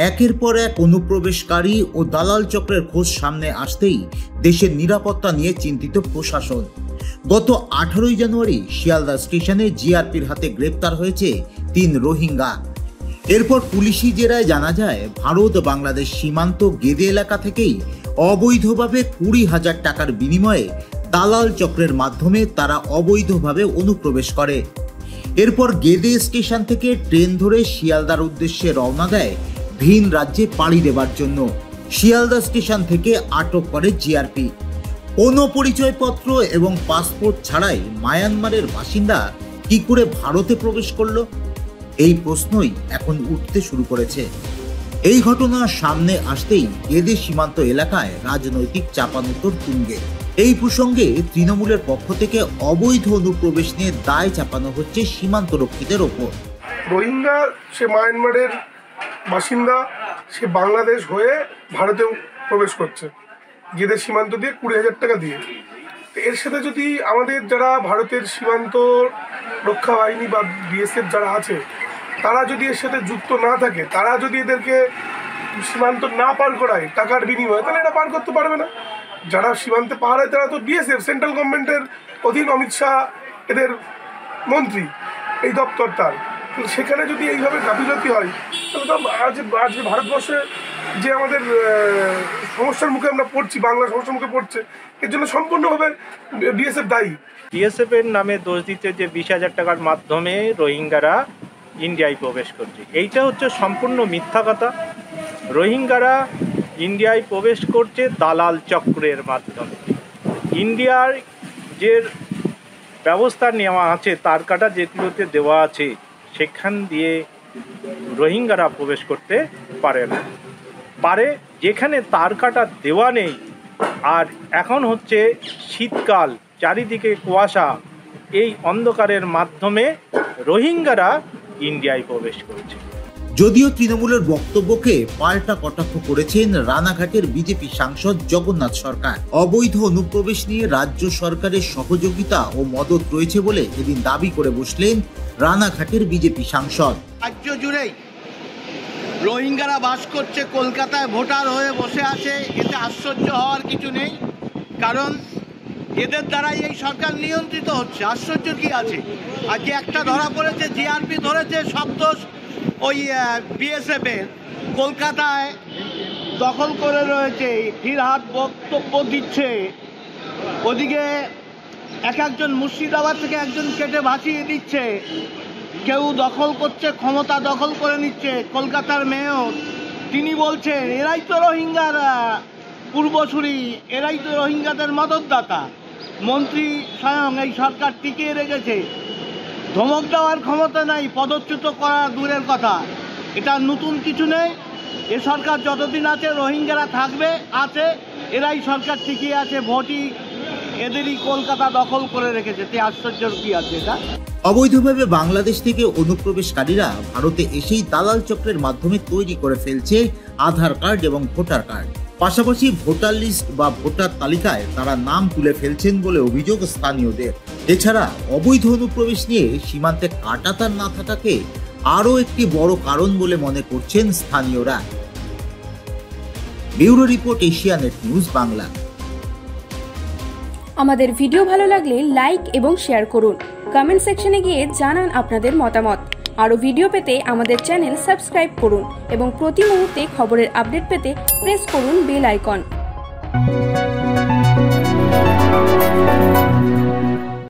একের পর এক অনুপ্রবেশকারী ও দালাল চক্রের খোঁজ সামনে আসতেই দেশের নিরাপত্তা নিয়ে চিন্তিত প্রশাসন। গত 18 জানুয়ারি শিয়ালদা স্টেশনে জিআরপির হাতে গ্রেপ্তার হয়েছে 3 রোহিঙ্গা। এরপর পুলিশি জেরায় জানা যায় ভারত বাংলাদেশ সীমান্ত গেদে এলাকা থেকেই অবৈধভাবে 20,000 টাকার বিনিময়ে দালাল চক্রের মাধ্যমে তারা অবৈধভাবে অনুপ্রবেশ করে। এরপর গেদে স্টেশন থেকে ট্রেন ধরে শিয়ালদার উদ্দেশ্যে রওনা দেয় ভিন রাজ্যে পাড়ি দেবার জন্য। শিয়ালদা স্টেশন থেকে আটক করে জিআরপি। কোনো পরিচয়পত্র এবং পাসপোর্ট ছাড়াই মায়ানমারের বাসিন্দা কি করে ভারতে প্রবেশ করলো, এই প্রশ্নই এখন উঠতে শুরু করেছে। এই ঘটনা সামনে আসতেই গেদে সীমান্ত এলাকায় রাজনৈতিক চাপানোতর তুঙ্গে। এই প্রসঙ্গে তৃণমূলের পক্ষ থেকে অবৈধ অনুপ্রবেশ নিয়ে দায় চাপানো হচ্ছে সীমান্ত রক্ষীদের ওপর। রোহিঙ্গা সে মায়ানমারের বাসিন্দা, সে বাংলাদেশ হয়ে ভারতেও প্রবেশ করছে গেদে সীমান্ত দিয়ে 20,000 টাকা দিয়ে। এর সাথে যদি আমাদের যারা ভারতের সীমান্ত রক্ষা বাহিনী বা বিএসএফ যারা আছে তারা যদি এর সাথে যুক্ত না থাকে, তারা যদি এদেরকে সীমান্ত না পার করায় টাকার বিনিময়ে, তাহলে এটা পার করতে পারবে না। যারা সীমান্তে পাহারায় তারা তো বিএসএফ, সেন্ট্রাল গভর্নমেন্টের অধীন, অমিত শাহ এদের মন্ত্রী, এই দপ্তর তার। সেখানে যদি এইভাবে গাফিলতি হয় তাহলে তো আজ ভারতবর্ষে যে আমাদের সমস্যার মুখে আমরা পড়ছি, বাংলা সমস্যার মুখে পড়ছে, এর জন্য সম্পূর্ণভাবে বিএসএফ দায়ী। বিএসএফ এর নামে দোষ দিতে যে 20,000 টাকার মাধ্যমে রোহিঙ্গারা ইন্ডিয়ায় প্রবেশ করছে, এইটা হচ্ছে সম্পূর্ণ মিথ্যা কথা। রোহিঙ্গারা ইন্ডিয়ায় প্রবেশ করছে দালাল চক্রের মাধ্যমে। ইন্ডিয়ার যে ব্যবস্থা নেওয়া আছে, তার কাটা যেগুলোতে দেওয়া আছে, সেখান দিয়ে রোহিঙ্গারা প্রবেশ করতে পারে না। পারে যেখানে তার কাটা দেওয়া নেই। আর এখন হচ্ছে শীতকাল, চারিদিকে কুয়াশা, এই অন্ধকারের মাধ্যমে রোহিঙ্গারা ইন্ডিয়ায় প্রবেশ করছে। যদিও তৃণমূলের বক্তব্যকে পাল্টা কটাক্ষ করেছেন রানাঘাটের বিজেপি সাংসদ জগন্নাথ সরকার। অবৈধ অনুপ্রবেশ নিয়ে রাজ্য সরকারের সহযোগিতা ও মদত রয়েছে বলে এদিন দাবি করে বসলেন রানাঘাটের বিজেপি সাংসদ। রাজ্য জুড়েই রোহিঙ্গারা বাস করছে, কলকাতায় ভোটার হয়ে বসে আছে, এতে আশ্চর্য হওয়ার কিছু নেই, কারণ এদের দ্বারাই এই সরকার নিয়ন্ত্রিত হচ্ছে। আশ্চর্য কি আছে? আজকে একটা ধরা পড়েছে, জিআরপি ধরেছে, সব দোষ ওই বিএসএফের। কলকাতায় দখল করে রয়েছে, ফিরহাদ বক্তব্য দিচ্ছে, ওদিকে একজন মুর্শিদাবাদ থেকে একজন কেটে ভাসিয়ে দিচ্ছে, কেউ দখল করছে, ক্ষমতা দখল করে নিচ্ছে। কলকাতার মেয়র তিনি বলছেন এরাই তো রোহিঙ্গার পূর্বসূরি, এরাই তো রোহিঙ্গাদের মদতদাতা। মন্ত্রী স্বয়ং এই সরকার টিকিয়ে রেখেছে, ধমক দেওয়ার ক্ষমতা নাই, পদচ্যুত করা দূরের কথা। এটা নতুন কিছু নেই। এ সরকার যতদিন আছে রোহিঙ্গারা থাকবে, আছে, এরাই সরকার টিকিয়ে আছে, ভোটই এদেরই কলকাতা দখল করে রেখেছে। তে আশ্চর্যের কি আছে? এটা অবৈধভাবে বাংলাদেশ থেকে অনুপ্রবেশকারীরা ভারতে এসেই দালাল চক্রের মাধ্যমে তৈরি করে ফেলছে আধার কার্ড এবং ভোটার কার্ড। পাশাপাশি ভোটার লিস্ট বা ভোটার তালিকায় তারা নাম তুলে ফেলছেন বলে অভিযোগ স্থানীয়দের। এছাড়া অবৈধ অনুপ্রবেশ নিয়ে সীমান্তে কাঁটাতার না থাকাকে আরও একটি বড় কারণ বলে মনে করছেন স্থানীয়রা। Bureau report, Asianet news Bangla. আমাদের ভিডিও ভালো লাগলে লাইক এবং শেয়ার করুন। কমেন্ট সেকশনে গিয়ে জানান আপনাদের মতামত। আরও ভিডিও পেতে আমাদের চ্যানেল সাবস্ক্রাইব করুন এবং প্রতি মুহূর্তে খবরের আপডেট পেতে প্রেস করুন বেল আইকন।